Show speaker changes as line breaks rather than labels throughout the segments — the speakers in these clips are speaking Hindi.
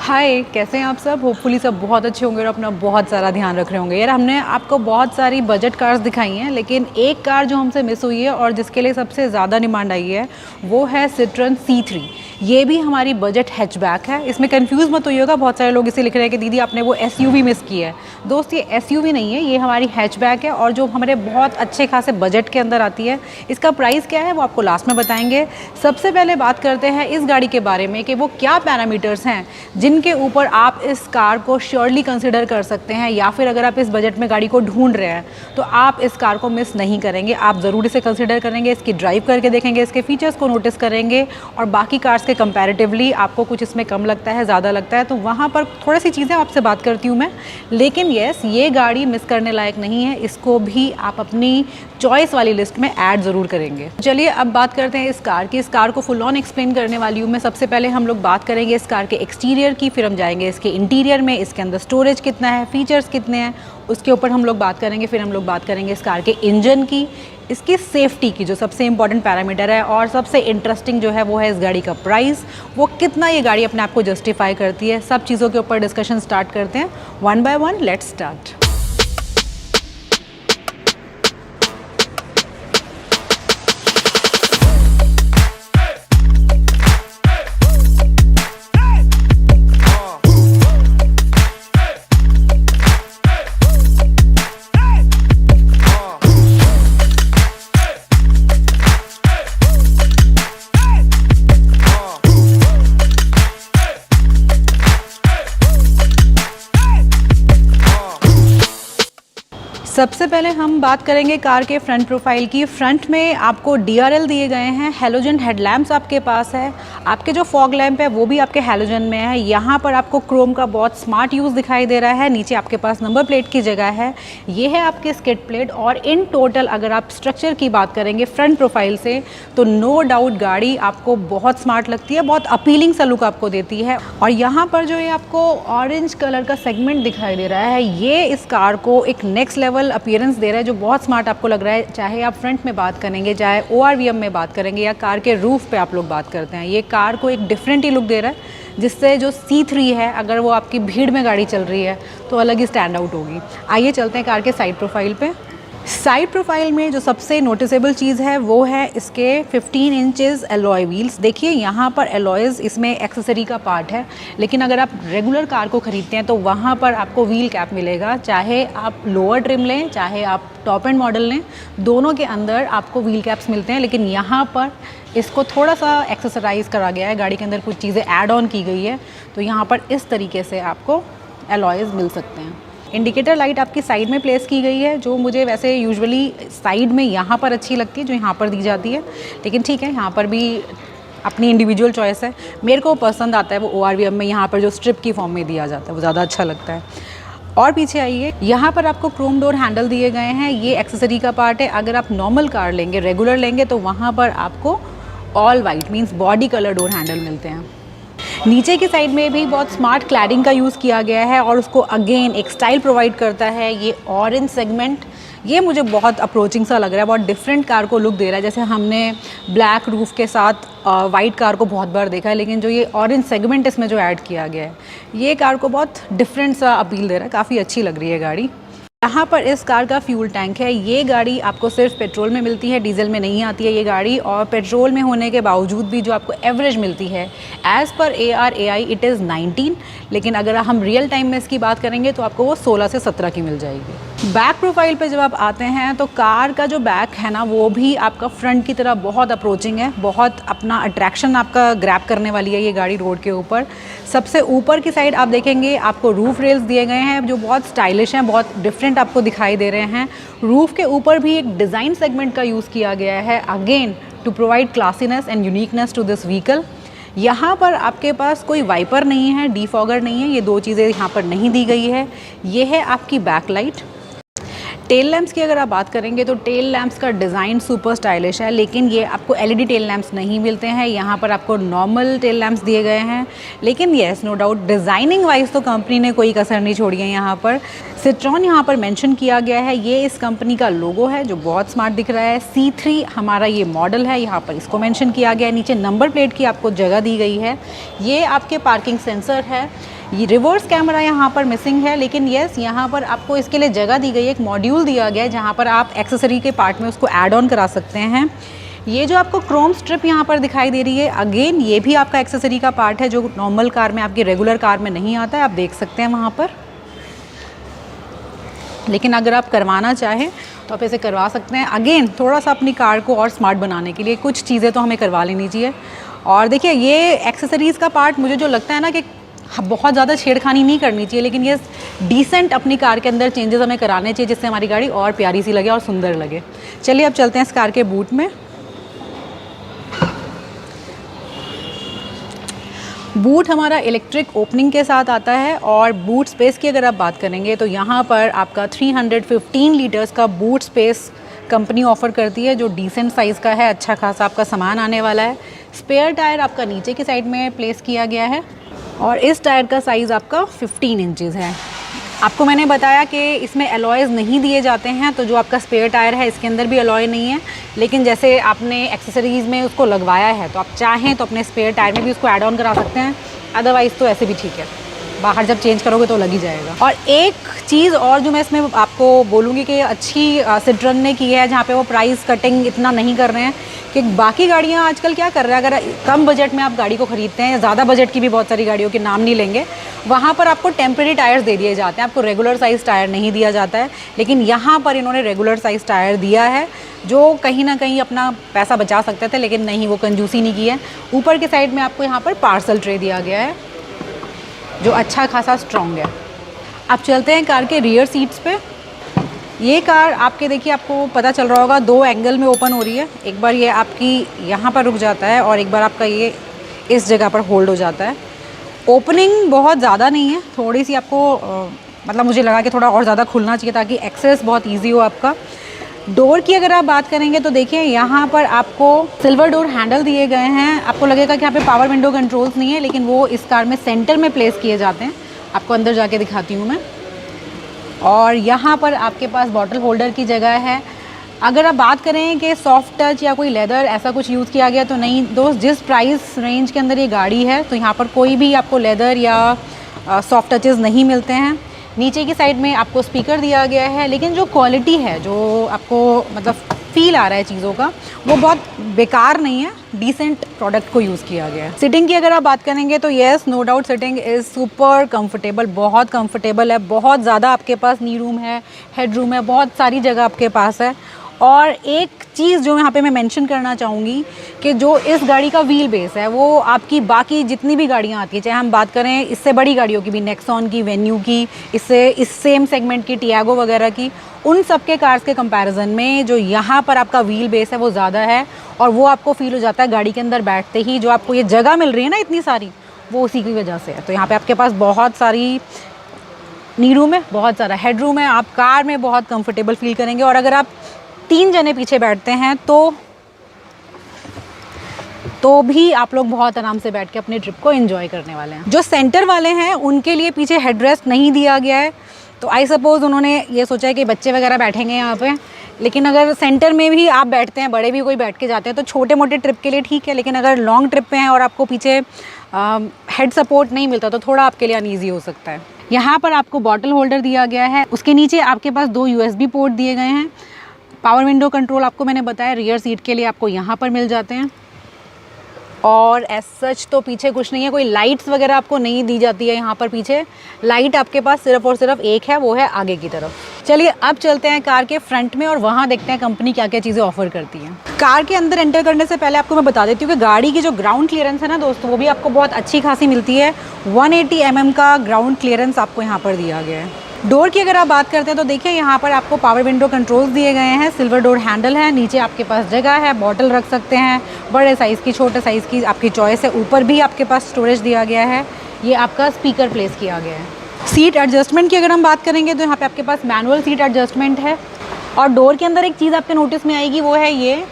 हाय, कैसे हैं आप सब? होपफुली सब बहुत अच्छे होंगे और अपना बहुत सारा ध्यान रख रहे होंगे। यार हमने आपको बहुत सारी बजट कार्स दिखाई हैं, लेकिन एक कार जो हमसे मिस हुई है और जिसके लिए सबसे ज़्यादा डिमांड आई है वो है सिट्रॉन C3। ये भी हमारी बजट हैचबैक है। इसमें कंफ्यूज मत होइएगा, बहुत सारे लोग इसे लिख रहे हैं कि दीदी आपने वो SUV मिस की है। दोस्त ये SUV नहीं है, ये हमारी हैचबैक है और जो हमारे बहुत अच्छे खासे बजट के अंदर आती है। इसका प्राइस क्या है वो आपको लास्ट में बताएंगे। सबसे पहले बात करते हैं इस गाड़ी के बारे में कि वो क्या पैरामीटर्स हैं जिनके ऊपर आप इस कार को श्योरली कंसिडर कर सकते हैं, या फिर अगर आप इस बजट में गाड़ी को ढूंढ रहे हैं तो आप इस कार को मिस नहीं करेंगे। आप ज़रूर इसे कंसिडर करेंगे, इसकी ड्राइव करके देखेंगे, इसके फीचर्स को नोटिस करेंगे और बाकी कार्स के कंपैरेटिवली आपको कुछ इसमें कम लगता है, ज़्यादा लगता है, तो वहाँ पर थोड़ी सी चीज़ें आपसे बात करती हूँ मैं। लेकिन येस, ये गाड़ी मिस करने लायक नहीं है, इसको भी आप अपनी चॉइस वाली लिस्ट में ऐड ज़रूर करेंगे। चलिए अब बात करते हैं इस कार की। इस कार को फुल ऑन एक्सप्लेन करने वाली हूँ मैं। सबसे पहले हम लोग बात करेंगे इस कार के एक्सटीरियर की, फिर हम जाएंगे इसके इंटीरियर में, इसके अंदर स्टोरेज कितना है, फीचर्स कितने हैं, उसके ऊपर हम लोग बात करेंगे। फिर हम लोग बात करेंगे इस कार के इंजन की, इसकी सेफ्टी की जो सबसे इंपॉर्टेंट पैरामीटर है, और सबसे इंटरेस्टिंग जो है वो है इस गाड़ी का प्राइस, वो कितना ये गाड़ी अपने आप को जस्टिफाई करती है। सब चीज़ों के ऊपर डिस्कशन स्टार्ट करते हैं one by one. Let's start. सबसे पहले हम बात करेंगे कार के फ्रंट प्रोफाइल की। फ्रंट में आपको DRL दिए गए हैं, हेलोजन हेडलैम्प्स आपके पास है, आपके जो फॉग लैंप है वो भी आपके हेलोजन में है। यहाँ पर आपको क्रोम का बहुत स्मार्ट यूज़ दिखाई दे रहा है। नीचे आपके पास नंबर प्लेट की जगह है, ये है आपके स्किड प्लेट। और इन टोटल अगर आप स्ट्रक्चर की बात करेंगे फ्रंट प्रोफाइल से, तो नो डाउट गाड़ी आपको बहुत स्मार्ट लगती है, बहुत अपीलिंग सा लुक आपको देती है। और यहाँ पर जो ये आपको ऑरेंज कलर का सेगमेंट दिखाई दे रहा है, ये इस कार को एक नेक्स्ट लेवल अपीयरेंस दे रहा है जो बहुत स्मार्ट आपको लग रहा है। चाहे आप फ्रंट में बात करेंगे, चाहे ORVM में बात करेंगे, या कार के रूफ पे आप लोग बात करते हैं, ये कार को एक डिफरेंट ही लुक दे रहा है, जिससे जो C3 है अगर वो आपकी भीड़ में गाड़ी चल रही है तो अलग ही स्टैंड आउट होगी। आइए चलते हैं कार के साइड प्रोफाइल पे। साइड प्रोफाइल में जो सबसे नोटिसेबल चीज़ है वो है इसके 15 इंचेस एलॉय व्हील्स। देखिए यहाँ पर एलॉयज़ इसमें एक्सेसरी का पार्ट है, लेकिन अगर आप रेगुलर कार को ख़रीदते हैं तो वहाँ पर आपको व्हील कैप मिलेगा। चाहे आप लोअर ट्रिम लें, चाहे आप टॉप एंड मॉडल लें, दोनों के अंदर आपको व्हील कैप्स मिलते हैं। लेकिन यहाँ पर इसको थोड़ा सा एक्सेसराइज करा गया है, गाड़ी के अंदर कुछ चीज़ें ऐड ऑन की गई है, तो यहाँ पर इस तरीके से आपको एलॉयज़ मिल सकते हैं। इंडिकेटर लाइट आपकी साइड में प्लेस की गई है, जो मुझे वैसे यूजुअली साइड में यहाँ पर अच्छी लगती है, जो यहाँ पर दी जाती है, लेकिन ठीक है, यहाँ पर भी अपनी इंडिविजुअल चॉइस है। मेरे को पसंद आता है वो ORVM में यहाँ पर जो स्ट्रिप की फॉर्म में दिया जाता है, वो ज़्यादा अच्छा लगता है। और पीछे आइए, यहाँ पर आपको क्रोम डोर हैंडल दिए गए हैं, ये एक्सेसरी का पार्ट है। अगर आप नॉर्मल कार लेंगे, रेगुलर लेंगे, तो वहाँ पर आपको all white means body colour door handle मिलते हैं। नीचे की साइड में भी बहुत स्मार्ट क्लैडिंग का यूज़ किया गया है और उसको अगेन एक स्टाइल प्रोवाइड करता है। ये ऑरेंज सेगमेंट, ये मुझे बहुत अप्रोचिंग सा लग रहा है, बहुत डिफरेंट कार को लुक दे रहा है। जैसे हमने ब्लैक रूफ के साथ वाइट कार को बहुत बार देखा है, लेकिन जो ये ऑरेंज सेगमेंट इसमें जो ऐड किया गया है, ये कार को बहुत डिफरेंट सा अपील दे रहा है। काफ़ी अच्छी लग रही है गाड़ी। यहाँ पर इस कार का फ्यूल टैंक है। ये गाड़ी आपको सिर्फ पेट्रोल में मिलती है, डीजल में नहीं आती है ये गाड़ी। और पेट्रोल में होने के बावजूद भी जो आपको एवरेज मिलती है as per ARAI it is 19, लेकिन अगर हम रियल टाइम में इसकी बात करेंगे तो आपको वो 16 से 17 की मिल जाएगी। बैक प्रोफाइल पे जब आप आते हैं तो कार का जो बैक है ना, वो भी आपका फ्रंट की तरह बहुत अप्रोचिंग है, बहुत अपना अट्रैक्शन आपका ग्रैब करने वाली है ये गाड़ी रोड के ऊपर। सबसे ऊपर की साइड आप देखेंगे आपको रूफ रेल्स दिए गए हैं जो बहुत स्टाइलिश हैं, बहुत डिफरेंट आपको दिखाई दे रहे हैं। रूफ के ऊपर भी एक डिज़ाइन सेगमेंट का यूज़ किया गया है, again to provide classiness and uniqueness to this vehicle. यहाँ पर आपके पास कोई वाइपर नहीं है, डीफॉगर नहीं है, ये दो चीज़ें यहाँ पर नहीं दी गई है। ये है आपकी बैक लाइट। टेल लैंप्स की अगर आप बात करेंगे तो टेल लैंप्स का डिज़ाइन सुपर स्टाइलिश है, लेकिन ये आपको LED टेल लैंप्स नहीं मिलते हैं। यहाँ पर आपको नॉर्मल टेल लैंप्स दिए गए हैं, लेकिन yes no doubt designing wise तो कंपनी ने कोई कसर नहीं छोड़ी है। यहाँ पर सिट्रॉन यहाँ पर मेंशन किया गया है, ये इस कंपनी का लोगो है जो बहुत स्मार्ट दिख रहा है। C3 हमारा ये मॉडल है, यहाँ पर इसको मेंशन किया गया है। नीचे नंबर प्लेट की आपको जगह दी गई है। ये आपके पार्किंग सेंसर है। ये रिवर्स कैमरा यहाँ पर मिसिंग है, लेकिन येस यहाँ पर आपको इसके लिए जगह दी गई है, एक मॉड्यूल दिया गया है जहाँ पर आप एक्सेसरी के पार्ट में उसको ऐड ऑन करा सकते हैं। ये जो आपको क्रोम स्ट्रिप यहाँ पर दिखाई दे रही है, अगेन ये भी आपका एक्सेसरी का पार्ट है जो नॉर्मल कार में, आपकी रेगुलर कार में नहीं आता है, आप देख सकते हैं वहाँ पर। लेकिन अगर आप करवाना चाहें तो आप ऐसे करवा सकते हैं। अगेन थोड़ा सा अपनी कार को और स्मार्ट बनाने के लिए कुछ चीज़ें तो हमें करवा लेनी चाहिए। और देखिए ये एक्सेसरीज़ का पार्ट मुझे जो लगता है ना कि बहुत ज़्यादा छेड़खानी नहीं करनी चाहिए, लेकिन ये डिसेंट अपनी कार के अंदर चेंजेस हमें कराने चाहिए जिससे हमारी गाड़ी और प्यारी सी लगे और सुंदर लगे। चलिए अब चलते हैं इस कार के बूट में। बूट हमारा इलेक्ट्रिक ओपनिंग के साथ आता है और बूट स्पेस की अगर आप बात करेंगे तो यहाँ पर आपका 315 लीटर्स का बूट स्पेस कंपनी ऑफ़र करती है जो डिसेंट साइज़ का है, अच्छा खासा आपका सामान आने वाला है। स्पेयर टायर आपका नीचे की साइड में प्लेस किया गया है और इस टायर का साइज़ आपका 15 इंचज़ है। आपको मैंने बताया कि इसमें अलॉयज़ नहीं दिए जाते हैं, तो जो आपका स्पेयर टायर है इसके अंदर भी अलॉय नहीं है, लेकिन जैसे आपने एक्सेसरीज़ में उसको लगवाया है तो आप चाहें तो अपने स्पेयर टायर में भी उसको ऐड ऑन करा सकते हैं, अदरवाइज़ तो ऐसे भी ठीक है, बाहर जब चेंज करोगे तो लग ही जाएगा। और एक चीज़ और जो मैं इसमें आपको बोलूँगी कि अच्छी सिट्रन ने की है, जहाँ पे वो प्राइस कटिंग इतना नहीं कर रहे हैं, कि बाकी गाड़ियाँ आजकल क्या कर रहे हैं, अगर कम बजट में आप गाड़ी को ख़रीदते हैं या ज़्यादा बजट की भी बहुत सारी गाड़ियों के नाम नहीं लेंगे, वहाँ पर आपको टेम्प्रेरी टायर्स दे दिए जाते हैं, आपको रेगुलर साइज़ टायर नहीं दिया जाता है। लेकिन यहाँ पर इन्होंने रेगुलर साइज़ टायर दिया है जो कहीं ना कहीं अपना पैसा बचा सकते थे, लेकिन नहीं, वो कंजूसी नहीं की है। ऊपर के साइड में आपको यहाँ पर पार्सल ट्रे दिया गया है जो अच्छा खासा स्ट्रॉन्ग है। अब चलते हैं कार के रियर सीट्स पे। ये कार आपके देखिए आपको पता चल रहा होगा 2 एंगल में ओपन हो रही है। एक बार ये आपकी यहाँ पर रुक जाता है और एक बार आपका ये इस जगह पर होल्ड हो जाता है। ओपनिंग बहुत ज़्यादा नहीं है, थोड़ी सी आपको मतलब मुझे लगा कि थोड़ा और ज़्यादा खुलना चाहिए ताकि एक्सेस बहुत ईजी हो आपका। डोर की अगर आप बात करेंगे तो देखिए यहाँ पर आपको सिल्वर डोर हैंडल दिए गए हैं। आपको लगेगा कि यहाँ पे पावर विंडो कंट्रोल्स नहीं है, लेकिन वो इस कार में सेंटर में प्लेस किए जाते हैं। आपको अंदर जाके दिखाती हूँ मैं। और यहाँ पर आपके पास बॉटल होल्डर की जगह है। अगर आप बात करें कि सॉफ्ट टच या कोई लेदर ऐसा कुछ यूज़ किया गया तो नहीं दोस्त, जिस प्राइस रेंज के अंदर ये गाड़ी है तो यहाँ पर कोई भी आपको लेदर या सॉफ्ट टचेज़ नहीं मिलते हैं। नीचे की साइड में आपको स्पीकर दिया गया है, लेकिन जो क्वालिटी है, जो आपको मतलब फील आ रहा है चीज़ों का, वो बहुत बेकार नहीं है, डिसेंट प्रोडक्ट को यूज़ किया गया है। सिटिंग की अगर आप बात करेंगे तो yes, no doubt sitting is super comfortable, बहुत कंफर्टेबल है, बहुत ज़्यादा आपके पास नी रूम है, हेड रूम है, बहुत सारी जगह आपके पास है। और एक चीज़ जो यहाँ पे मैं मेंशन करना चाहूँगी कि जो इस गाड़ी का व्हील बेस है वो आपकी बाकी जितनी भी गाड़ियाँ आती हैं, चाहे हम बात करें इससे बड़ी गाड़ियों की भी, नेक्सॉन की, वेन्यू की, इससे इस सेम सेगमेंट की टियागो वगैरह की, उन सब के कार्स के कंपैरिजन में जो यहाँ पर आपका व्हील बेस है वो ज़्यादा है। और वो आपको फील हो जाता है गाड़ी के अंदर बैठते ही, जो आपको ये जगह मिल रही है ना इतनी सारी, वो उसी की वजह से है। तो यहाँ पर आपके पास बहुत सारी नी रूम है, बहुत सारा हेड रूम है, आप कार में बहुत कंफर्टेबल फील करेंगे। और अगर आप 3 जने पीछे बैठते हैं तो भी आप लोग बहुत आराम से बैठ के अपने ट्रिप को एंजॉय करने वाले हैं। जो सेंटर वाले हैं उनके लिए पीछे हेडरेस्ट नहीं दिया गया है, तो आई सपोज़ उन्होंने ये सोचा है कि बच्चे वगैरह बैठेंगे यहाँ पे। लेकिन अगर सेंटर में भी आप बैठते हैं, बड़े भी कोई बैठ के जाते हैं, तो छोटे मोटे ट्रिप के लिए ठीक है, लेकिन अगर लॉन्ग ट्रिप पे हैं और आपको पीछे हेड सपोर्ट नहीं मिलता तो थोड़ा आपके लिए अनईजी हो सकता है। यहाँ पर आपको बॉटल होल्डर दिया गया है, उसके नीचे आपके पास 2 USB पोर्ट दिए गए हैं। पावर विंडो कंट्रोल आपको मैंने बताया रियर सीट के लिए आपको यहाँ पर मिल जाते हैं। और एज सच तो पीछे कुछ नहीं है, कोई लाइट्स वगैरह आपको नहीं दी जाती है यहाँ पर। पीछे लाइट आपके पास सिर्फ और सिर्फ एक है, वो है आगे की तरफ। चलिए अब चलते हैं कार के फ्रंट में और वहाँ देखते हैं कंपनी क्या क्या चीज़ें ऑफर करती है। कार के अंदर एंटर करने से पहले आपको मैं बता देती हूँ कि गाड़ी की जो ग्राउंड क्लियरेंस है ना दोस्तों, वो भी आपको बहुत अच्छी खासी मिलती है। 180 mm का ग्राउंड क्लियरेंस आपको यहाँ पर दिया गया है। डोर की अगर आप बात करते हैं तो देखिए यहाँ पर आपको पावर विंडो कंट्रोल्स दिए गए हैं, सिल्वर डोर हैंडल है, नीचे आपके पास जगह है, बॉटल रख सकते हैं, बड़े साइज़ की, छोटे साइज़ की, आपकी चॉइस है। ऊपर भी आपके पास स्टोरेज दिया गया है, ये आपका स्पीकर प्लेस किया गया है। सीट एडजस्टमेंट की अगर हम बात करेंगे तो यहाँ पे आपके पास मैनुअल सीट एडजस्टमेंट है। और डोर के अंदर एक चीज़ आपके नोटिस में आएगी, वो है ये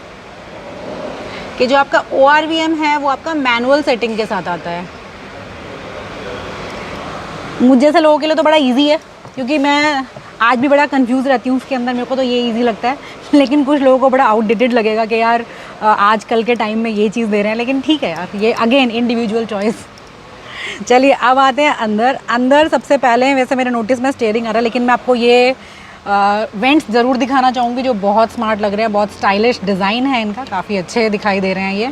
कि जो आपका ORVM है वो आपका मैनुअल सेटिंग के साथ आता है। मुझे जैसे लोगों के लिए तो बड़ा ईजी है, क्योंकि मैं आज भी बड़ा कंफ्यूज रहती हूँ उसके अंदर, मेरे को तो ये इजी लगता है। लेकिन कुछ लोगों को बड़ा आउटडेटेड लगेगा कि यार आज कल के टाइम में ये चीज़ दे रहे हैं, लेकिन ठीक है यार, ये अगेन इंडिविजुअल चॉइस। चलिए अब आते हैं अंदर। अंदर सबसे पहले वैसे मेरे नोटिस में स्टीयरिंग आ रहा है, लेकिन मैं आपको ये वेंट्स ज़रूर दिखाना चाहूँगी जो बहुत स्मार्ट लग रहे हैं, बहुत स्टाइलिश डिज़ाइन है इनका, काफ़ी अच्छे दिखाई दे रहे हैं ये।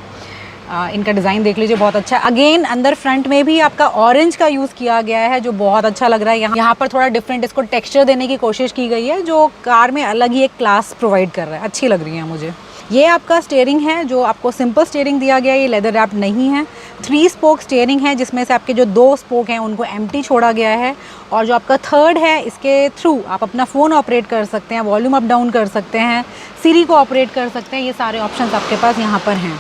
इनका डिज़ाइन देख लीजिए, बहुत अच्छा है। अगेन अंदर फ्रंट में भी आपका ऑरेंज का यूज़ किया गया है जो बहुत अच्छा लग रहा है। यहाँ पर थोड़ा डिफरेंट इसको टेक्सचर देने की कोशिश की गई है जो कार में अलग ही एक क्लास प्रोवाइड कर रहा है, अच्छी लग रही है मुझे। ये आपका स्टीयरिंग है जो आपको सिंपल स्टीयरिंग दिया गया है, ये लेदर रैप नहीं है। 3 स्पोक स्टीयरिंग है जिसमें से आपके जो 2 स्पोक हैं उनको एम्प्टी छोड़ा गया है, और जो आपका थर्ड है इसके थ्रू आप अपना फ़ोन ऑपरेट कर सकते हैं, वॉल्यूम अप डाउन कर सकते हैं, सीरी को ऑपरेट कर सकते हैं। ये सारे ऑप्शंस आपके पास यहाँ पर हैं।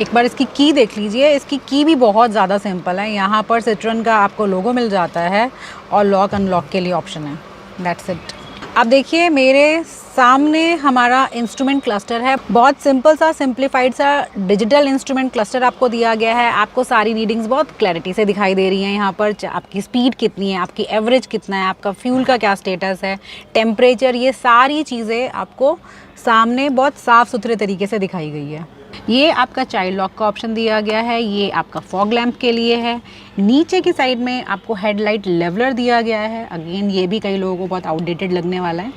एक बार इसकी की देख लीजिए, इसकी की भी बहुत ज़्यादा सिंपल है। यहाँ पर सिट्रॉन का आपको लोगो मिल जाता है और लॉक अनलॉक के लिए ऑप्शन है, दैट्स इट। अब देखिए मेरे सामने हमारा इंस्ट्रूमेंट क्लस्टर है, बहुत सिंपल सा सिंप्लीफाइड सा डिजिटल इंस्ट्रूमेंट क्लस्टर आपको दिया गया है। आपको सारी रीडिंग्स बहुत क्लैरिटी से दिखाई दे रही हैं यहाँ पर, आपकी स्पीड कितनी है, आपकी एवरेज कितना है, आपका फ्यूल का क्या स्टेटस है, टेम्परेचर, ये सारी चीज़ें आपको सामने बहुत साफ़ सुथरे तरीके से दिखाई गई है। ये आपका चाइल्ड लॉक का ऑप्शन दिया गया है, ये आपका फॉग लैंप के लिए है। नीचे की साइड में आपको हेडलाइट लेवलर दिया गया है। अगेन ये भी कई लोगों को बहुत आउटडेटेड लगने वाला है,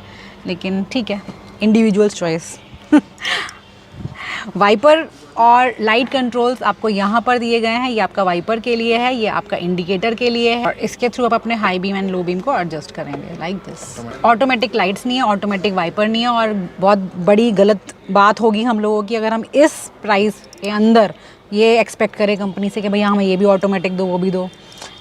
लेकिन ठीक है, इंडिविजुअल्स चॉइस। वाइपर और लाइट कंट्रोल्स आपको यहाँ पर दिए गए हैं। ये आपका वाइपर के लिए है, ये आपका इंडिकेटर के लिए है, और इसके थ्रू आप अपने high beam and low beam को एडजस्ट करेंगे लाइक दिस। ऑटोमेटिक लाइट्स नहीं है, ऑटोमेटिक वाइपर नहीं है, और बहुत बड़ी गलत बात होगी हम लोगों की अगर हम इस प्राइस के अंदर ये एक्सपेक्ट करें कंपनी से कि भैया हमें ये भी ऑटोमेटिक दो वो भी दो,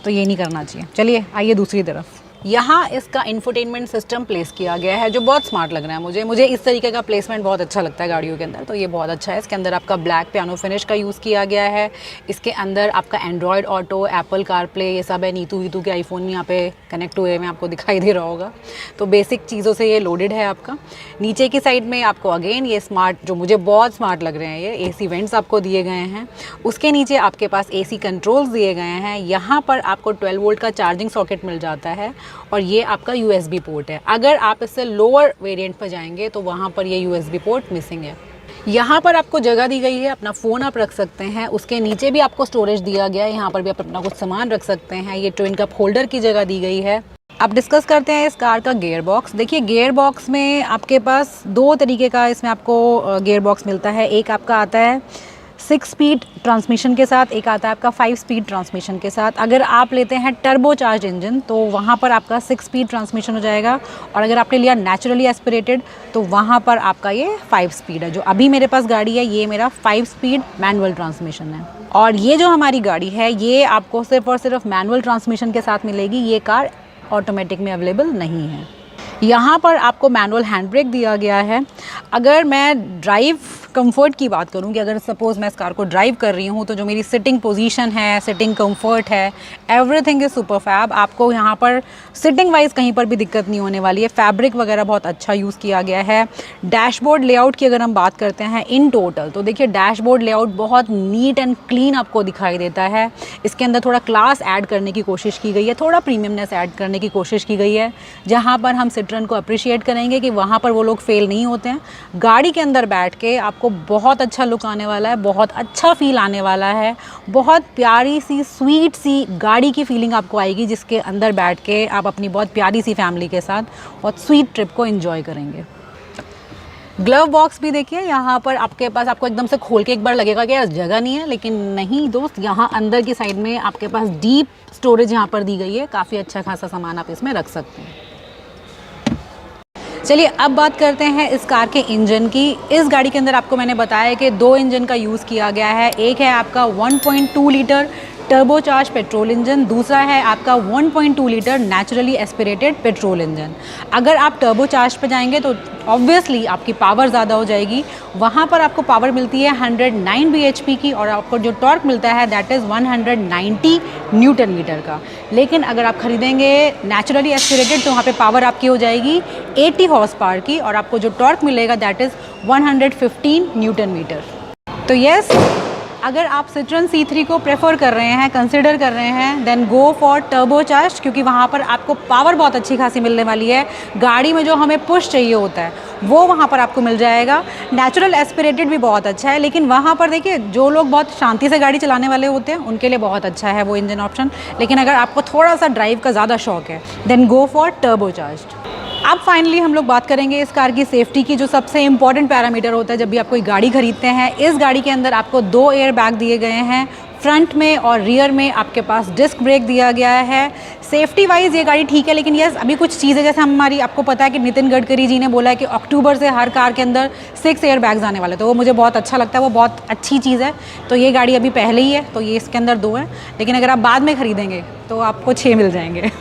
तो ये नहीं करना चाहिए। चलिए आइए दूसरी तरफ। यहाँ इसका इंफोटेनमेंट सिस्टम प्लेस किया गया है जो बहुत स्मार्ट लग रहा है मुझे इस तरीके का प्लेसमेंट बहुत अच्छा लगता है गाड़ियों के अंदर, तो ये बहुत अच्छा है। इसके अंदर आपका ब्लैक पियानो फिनिश का यूज़ किया गया है। इसके अंदर आपका एंड्रॉयड ऑटो, एप्पल कारप्ले, ये सब है। नीतू वीतू के आईफोन में यहाँ पे कनेक्ट हुए में आपको दिखाई दे रहा होगा, तो बेसिक चीज़ों से ये लोडेड है आपका। नीचे की साइड में आपको अगेन ये स्मार्ट, जो मुझे बहुत स्मार्ट लग रहे हैं, ये AC वेंट्स आपको दिए गए हैं। उसके नीचे आपके पास AC कंट्रोल्स दिए गए हैं। यहाँ पर आपको 12 वोल्ट का चार्जिंग सॉकेट मिल जाता है, और ये आपका USB पोर्ट है। अगर आप इससे लोअर वेरिएंट पर जाएंगे तो वहाँ पर ये USB पोर्ट मिसिंग है। यहाँ पर आपको जगह दी गई है, अपना फ़ोन आप रख सकते हैं। उसके नीचे भी आपको स्टोरेज दिया गया है, यहाँ पर भी आप अपना कुछ सामान रख सकते हैं। ये ट्विन कप होल्डर की जगह दी गई है। अब डिस्कस करते हैं इस कार का गियर बॉक्स। देखिए गियर बॉक्स में आपके पास 2 तरीके का इसमें आपको गियर बॉक्स मिलता है। एक आपका आता है 6 स्पीड ट्रांसमिशन के साथ, एक आता है आपका 5 स्पीड ट्रांसमिशन के साथ। अगर आप लेते हैं टर्बो चार्ज इंजन तो वहाँ पर आपका 6 स्पीड ट्रांसमिशन हो जाएगा, और अगर आपने लिया नेचुरली एस्पिरेटेड तो वहाँ पर आपका ये 5 स्पीड है। जो अभी मेरे पास गाड़ी है ये मेरा 5 स्पीड मैनुअल ट्रांसमिशन है, और ये जो हमारी गाड़ी है ये आपको सिर्फ और सिर्फ मैनुअल ट्रांसमिशन के साथ मिलेगी। ये कार ऑटोमेटिक में अवेलेबल नहीं है। यहाँ पर आपको मैनुअल हैंड ब्रेक दिया गया है। अगर मैं ड्राइव कंफर्ट की बात करूँ कि अगर सपोज़ मैं इस कार को ड्राइव कर रही हूँ तो जो मेरी सिटिंग पोजीशन है, सिटिंग कंफर्ट है, एवरीथिंग इज़ सुपर फैब। आपको यहाँ पर सिटिंग वाइज कहीं पर भी दिक्कत नहीं होने वाली है। फैब्रिक वगैरह बहुत अच्छा यूज़ किया गया है। डैशबोर्ड लेआउट की अगर हम बात करते हैं इन टोटल, तो देखिए डैशबोर्ड लेआउट बहुत नीट एंड क्लीन आपको दिखाई देता है। इसके अंदर थोड़ा क्लास ऐड करने की कोशिश की गई है, थोड़ा प्रीमियमनेस ऐड करने की कोशिश की गई है, जहाँ पर हम सिट्रॉन को अप्रिशिएट करेंगे कि वहाँ पर वो लोग फेल नहीं होते हैं। गाड़ी के अंदर बैठ के आपको बहुत अच्छा लुक आने वाला है, बहुत अच्छा फील आने वाला है, बहुत प्यारी सी स्वीट सी गाड़ी की फीलिंग आपको आएगी, जिसके अंदर बैठ के आप अपनी बहुत प्यारी सी फैमिली के साथ बहुत स्वीट ट्रिप को एंजॉय करेंगे। ग्लव बॉक्स भी देखिए, यहाँ पर आपके पास आपको एकदम से खोल के एक बार लगेगा कि यार जगह नहीं है, लेकिन नहीं दोस्त, यहाँ अंदर की साइड में आपके पास डीप स्टोरेज यहाँ पर दी गई है। काफ़ी अच्छा खासा सामान आप इसमें रख सकते हैं। चलिए अब बात करते हैं इस कार के इंजन की। इस गाड़ी के अंदर आपको मैंने बताया कि 2 इंजन का यूज़ किया गया है। एक है आपका 1.2 litre turbo charge petrol engine, दूसरा है आपका 1.2 litre naturally aspirated petrol engine. अगर आप टर्बो चार्ज पे जाएंगे तो ऑब्वियसली आपकी पावर ज़्यादा हो जाएगी। वहाँ पर आपको पावर मिलती है 109 bhp की, और आपको जो टॉर्क मिलता है दैट इज़ 190 न्यूटन मीटर का। लेकिन अगर आप खरीदेंगे नेचुरली एस्पिरेटेड तो वहाँ पे पावर आपकी हो जाएगी 80 हॉर्स पावर की, और आपको जो टॉर्क मिलेगा दैट इज़ 115 न्यूटन मीटर। तो यस, अगर आप Citroen C3 को प्रेफर कर रहे हैं, कंसिडर कर रहे हैं, then go for turbo charge, क्योंकि वहाँ पर आपको पावर बहुत अच्छी खासी मिलने वाली है। गाड़ी में जो हमें पुश चाहिए होता है वो वहाँ पर आपको मिल जाएगा। नेचुरल एस्पिरेटेड भी बहुत अच्छा है, लेकिन वहाँ पर देखिए जो लोग बहुत शांति से गाड़ी चलाने वाले होते हैं उनके लिए बहुत अच्छा है वो इंजन ऑप्शन। लेकिन अगर आपको थोड़ा सा ड्राइव का ज़्यादा शौक है then go for turbo charge. अब फाइनली हम लोग बात करेंगे इस कार की सेफ्टी की, जो सबसे इंपॉर्टेंट पैरामीटर होता है जब भी आप कोई गाड़ी खरीदते हैं। इस गाड़ी के अंदर आपको 2 एयर बैग दिए गए हैं, फ्रंट में और रियर में आपके पास डिस्क ब्रेक दिया गया है। सेफ्टी वाइज ये गाड़ी ठीक है, लेकिन यस अभी कुछ चीज़ें जैसे हमारी आपको पता है कि नितिन गडकरी जी ने बोला है कि अक्टूबर से हर कार के अंदर 6 एयर बैग्स आने वाले, तो वो मुझे बहुत अच्छा लगता है, वो बहुत अच्छी चीज़ है। तो ये गाड़ी अभी पहले ही है तो ये इसके अंदर 2 है, लेकिन अगर आप बाद में ख़रीदेंगे तो आपको 6 मिल जाएंगे।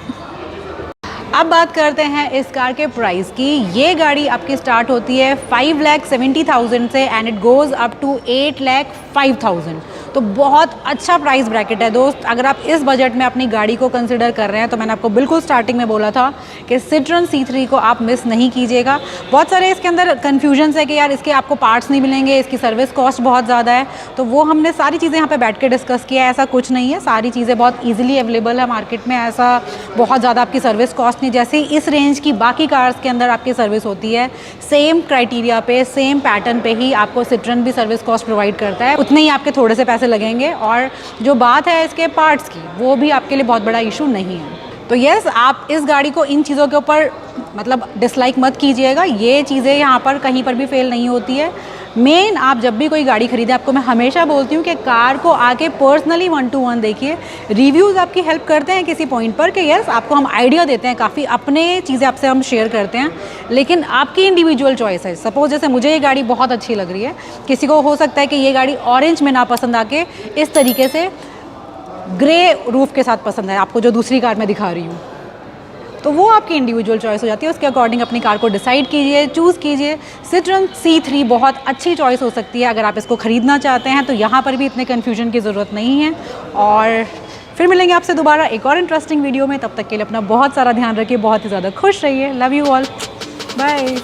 अब बात करते हैं इस कार के प्राइस की। ये गाड़ी आपकी स्टार्ट होती है 5,70,000 से and it goes up to 8,05,000। तो बहुत अच्छा प्राइस ब्रैकेट है दोस्त। अगर आप इस बजट में अपनी गाड़ी को कंसिडर कर रहे हैं तो मैंने आपको बिल्कुल स्टार्टिंग में बोला था कि Citroen C3 को आप मिस नहीं कीजिएगा। बहुत सारे इसके अंदर कन्फ्यूजन्स है कि यार इसके आपको पार्ट्स नहीं मिलेंगे, इसकी सर्विस कॉस्ट बहुत ज़्यादा है, तो वो हमने सारी चीज़ें यहाँ पे बैठ के डिस्कस किया है। ऐसा कुछ नहीं है, सारी चीज़ें बहुत ईजिली अवेलेबल है मार्केट में। ऐसा बहुत ज़्यादा आपकी सर्विस कॉस्ट नहीं, जैसे इस रेंज की बाकी कार्स के अंदर आपकी सर्विस होती है सेम क्राइटेरिया पे, सेम पैटर्न पे ही आपको Citroen भी सर्विस कॉस्ट प्रोवाइड करता है। उतने ही आपके थोड़े से पैसे लगेंगे, और जो बात है इसके पार्ट्स की वो भी आपके लिए बहुत बड़ा इशू नहीं है। तो यस, आप इस गाड़ी को इन चीज़ों के ऊपर मतलब डिसलाइक मत कीजिएगा, ये चीज़ें यहाँ पर कहीं पर भी फेल नहीं होती है। मेन आप जब भी कोई गाड़ी खरीदें, आपको मैं हमेशा बोलती हूँ कि कार को आके पर्सनली 1 to 1 देखिए। रिव्यूज़ आपकी हेल्प करते हैं किसी पॉइंट पर कि यस आपको हम आइडिया देते हैं, काफ़ी अपने चीज़ें आपसे हम शेयर करते हैं, लेकिन आपकी इंडिविजुअल चॉइस है। सपोज जैसे मुझे ये गाड़ी बहुत अच्छी लग रही है, किसी को हो सकता है कि ये गाड़ी ऑरेंज में ना पसंद आके इस तरीके से ग्रे रूफ के साथ पसंद है आपको, जो दूसरी कार में दिखा रही हूँ, तो वो आपकी इंडिविजुअल चॉइस हो जाती है। उसके अकॉर्डिंग अपनी कार को डिसाइड कीजिए, चूज़ कीजिए। Citroen C3 बहुत अच्छी चॉइस हो सकती है अगर आप इसको ख़रीदना चाहते हैं, तो यहाँ पर भी इतने कन्फ्यूजन की ज़रूरत नहीं है। और फिर मिलेंगे आपसे दोबारा एक और इंटरेस्टिंग वीडियो में। तब तक के लिए अपना बहुत सारा ध्यान रखिए, बहुत ही ज़्यादा खुश रहिए। Love you all, bye.